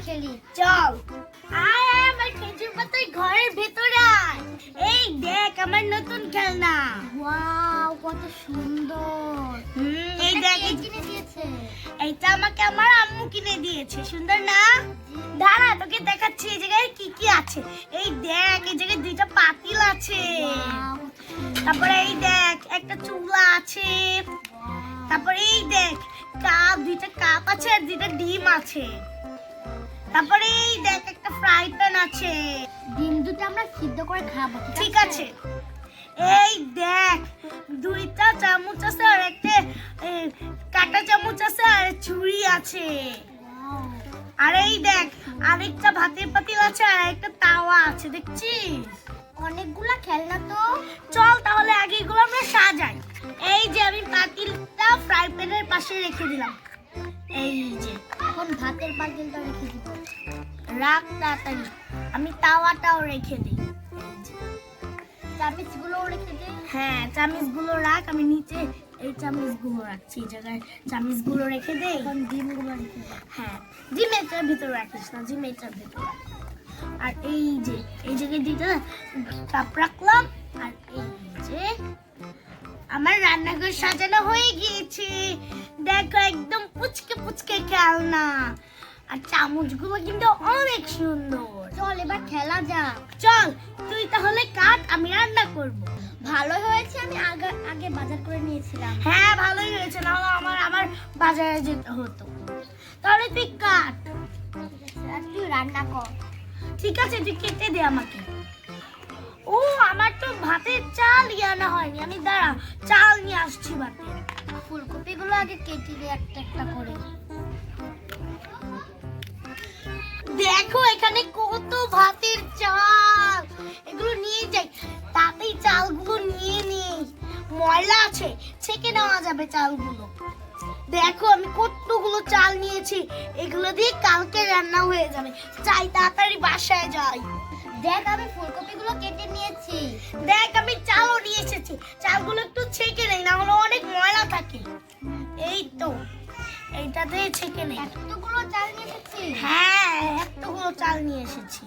খেলি। চল। আয় আয় আমার খেজুর পাতার ঘরের ভেতরে আয়। এই দেখ আমার নতুন খেলনা। ওয়াও, কত সুন্দর। এই দেখ কে কিনে দিয়েছে? এইটা আমাকে আমার আম্মু কিনে দিয়েছে। সুন্দর না? দাঁড়া তোকে দেখাচ্ছি এই জায়গায় কি কি আছে। এই দেখ এই জায়গায় দুইটা পাতিল আছে। ওয়াও, তারপরে এই দেখ একটা চুলা আছে। তারপরে এই দেখ দুইটা কাপ আছে আর দুইটা ডিম আছে। তারপরে এই দেখ একটা ফ্রাই প্যান আছে। ডিম দুটো আমরা সিদ্ধ করে খাবো। ঠিক আছে। এই দেখ দুইটা চামচ আছে আর একটা কাঁটা চামচ আছে আর ছুরি আছে। ওয়াও, আর এই দেখ আরেকটা ভাতের পাতিল আছে আর একটা তাওয়া আছে দেখছিস? অনেকগুলা খেলনা তো। চল তাহলে আগে এগুলো আমরা সাজাই। এই যে আমি পাতিলটা ফ্রাই প্যানের পাশে রেখে দিলাম। এই যে এখন ভাতের পাতিলটা রেখে দিব। রাখ তাড়াতাড়ি। আমি তাওয়াটাও রেখে দিই। চামচগুলোও রেখে দে। হ্যাঁ চামচগুলো রাখ। আমি নিচে এই চামচগুলো রাখছি। এই জায়গায় চামচগুলো রেখে দে। এখন ডিমগুলো রেখে দে। হ্যাঁ ডিম এটার ভিতরে রাখিস না, ডিম এটার ভিতরে রাখ। আর এই যে এই জায়গায় দুইটা কাপ রাখলাম। আর এই যে আমার রান্নাঘর সাজানো হয়ে গিয়েছে। দেখো একদম পুচকে পুচকে খেলনা। আর চামচগুলো কিন্তু অনেক সুন্দর। চল এবার খেলা যাক। চল তুই তাহলে কাট, আমি রান্না করব। ভালো হয়েছে আমি আগে বাজার করে নিয়েছিলাম। হ্যাঁ ভালোই হয়েছে, না হলে আমার বাজারে যেতে হতো। তাহলে তুই কাট। আর তুই রান্না কর। ঠিক আছে তুই কেটে দে আমাকে। ও আমার তো ভাতের চাল আনা হয়নি। আমি দাঁড়া চাল নিয়ে আসছি ভাতের। ফুলকপিগুলো আগে কেটে দে একটা একটা করে। দেখো এখানে কত ভাতের চাল। এগুলো নিয়ে যাই, তাতেই চালগুলো নিয়ে নিই। ময়লা আছে, ছেঁকে নেওয়া যাবে চালগুলো। দেখো আমি কতগুলো চাল নিয়েছি। এগুলো দিয়ে কালকে রান্না হয়ে যাবে। চাই তাড়াতাড়ি বাসায় যাই। দেখ আমি ফুলকপিগুলো কেটে নিয়েছি। দেখ আমি চালও নিয়ে এসেছি। চালগুলো একটু ছেঁকে নেই, না হলে অনেক ময়লা থাকে। এই তো এইটাতে ছেঁকে নেই। এতগুলো চাল নিয়ে এসেছি। হ্যাঁ এতগুলো চাল নিয়ে এসেছি।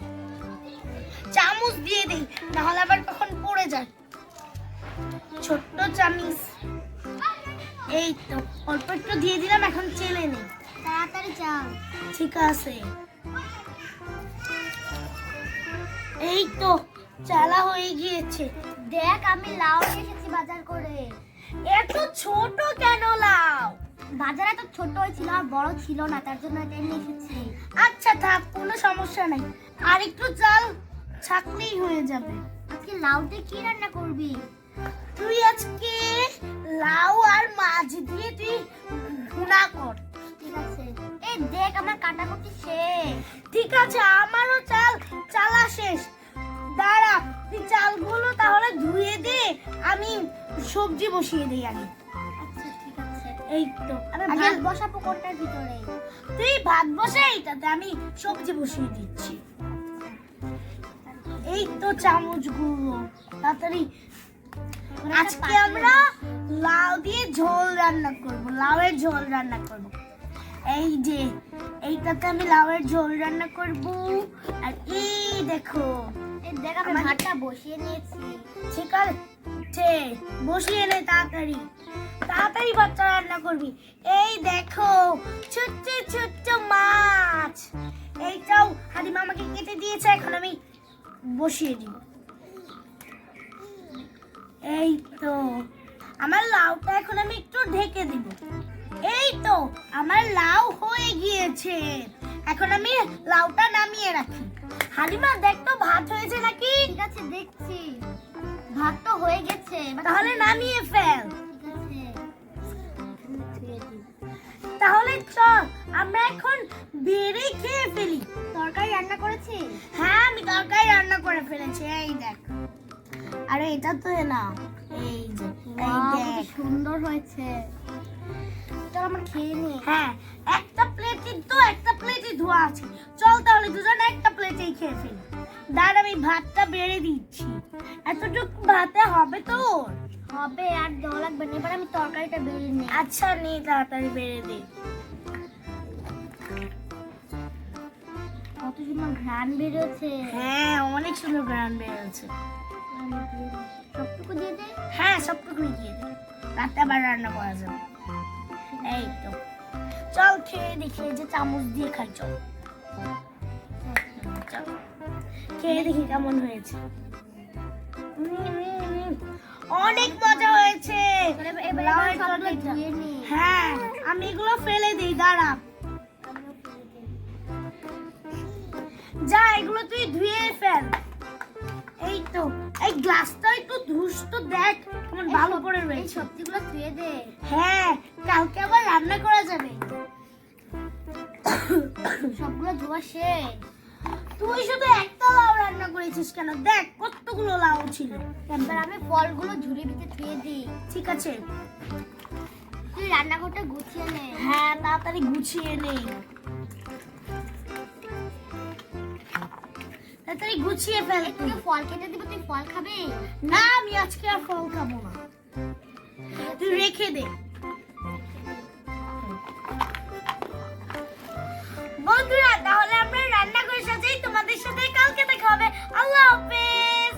চামচ দিয়ে দিই, না হলে আবার কখন পড়ে যায়। ছোট্ট চামচ। এই তো অল্প একটু দিয়ে দিলাম, এখন চেলে নেই। তাড়াতাড়ি চাল। ঠিক আছে। এই তো চালা হয়ে গিয়েছে। দেখ আমি লাউ নিয়ে এসেছি বাজার করে। এত ছোট কেন লাউ? বাজারে তো ছোট হয়েছিল আর বড় ছিল না, তার জন্য এটা নিয়ে এসেছি। আচ্ছা থাক, কোনো সমস্যা নাই। আর একটু চাল ছাকলেই হয়ে যাবে। আজকে লাউ দিয়ে কি রান্না করবি? তুই আজকে লাউ আর মাছ দিয়ে তুই ভুনা কর। ঠিক আছে। এই দেখ আমার কাটাকুটি শেষ। ঠিক আছে আমারও চালা শেষ। দাঁড়া তুই চালগুলো তাহলে ধুয়ে দে, আমি সবজি বসিয়ে দিই আগে। আচ্ছা ঠিক আছে। এই তো আমি আগে ভাত বসাবো কোনটার ভিতরে? তুই ভাত বসে এইটাতে আমি সবজি বসিয়ে দিচ্ছি। এই তো চামচগুলো তাড়াতাড়ি। আজকে আমরা লাউ দিয়ে ঝোল রান্না করব। লাউয়ের ঝোল রান্না করব। এই যে এইটাতে আমি লাউয়ের ঝোল রান্না করব। আর এই দেখো এই দেখ আমি ভাতটা বসিয়ে নিয়েছি। ঠিক আছে বসিয়ে নে তাড়াতাড়ি। তাড়াতাড়ি ভাতটা রান্না করবি। এই দেখো ছোট্ট ছোট্ট মাছ। এইটাও হালিমা আমাকে কেটে দিয়েছে, এখন আমি বসিয়ে দিব। এই তো আমার লাউটা এখন আমি একটু ঢেকে দিব। এই তো আমার লাউ হয়ে গিয়েছে। এখন আমি লাউটা নামিয়ে রাখি। হালিমা দেখ তো ভাত হয়েছে নাকি? ঠিক আছে দেখছি। ভাত তো হয়ে গেছে। তাহলে নামিয়ে ফেল। ঠিক আছে। তাহলে চল আমরা এখন বেড়ে খেয়ে ফেলি। তরকারি রান্না করেছি? হ্যাঁ আমি তরকারি রান্না করে ফেলেছি। এই দেখ। আরে এটা তো না, এই যে এই ওয়াও, দেখ কত সুন্দর হয়েছে। চল আমরা খেয়ে নিই। হ্যাঁ একটা প্লেটই ধোয়া আছে। চল তাহলে দুজনে একটা প্লেটেই খেয়ে ফেলি। দাঁড়া আমি ভাতটা বেড়ে দিচ্ছি। এতটুকু ভাতে হবে তোর? হবে, আর দেওয়া লাগবে না। এবার আমি তরকারিটা বেড়ে নিই। আচ্ছা নে তাড়াতাড়ি বেড়ে দে। কত সুন্দর ঘ্রাণ বেরোচ্ছে। হ্যাঁ অনেক সুন্দর ঘ্রাণ বেরোচ্ছে। সবটুকু দিয়ে দে। হ্যাঁ সবটুকুই দিয়ে দে, রাতে আবার রান্না করা যাবে। এই তো চল খেয়ে দেখি, এই যে চামচ দিয়ে খাই, চল চল খেয়ে দেখি কেমন হয়েছে। অনেক মজা হয়েছে। এবার লাউয়ের সবগুলো তরকারিটা। ধুয়ে নি। হ্যাঁ আমি এগুলো ফেলে দিই, দাঁড়া। যা এগুলো তুই ধুয়ে ফেল। এই তো এই গ্লাসটা একটু ধুস তো, দেখ কেমন ভালো করে এই রয়েছে। সবজিগুলো ধুয়ে দে। হ্যাঁ কালকে আবার রান্না করা যাবে। সবগুলো ধোয়া শেষ। তুই শুধু একটা লাউ রান্না করেছিস কেন? দেখ কতগুলো লাউ ছিল। এবার আমি ফলগুলো ঝুড়ির ভিতরে ধুয়ে দিই। ঠিক আছে, তুই রান্নাঘরটা গুছিয়ে নে। হ্যাঁ তাড়াতাড়ি গুছিয়ে নে, তাড়াতাড়ি গুছিয়ে ফেল তুই। তোকে ফল কেটে দিব, তুই ফল খাবি? না আমি আজকে আর ফল খাবো না, তুই রেখে দে। বন্ধুরা তাহলে আমরা রান্নাঘর সাজাই, তোমাদের সাথে কালকে দেখা হবে। আল্লাহ হাফেজ।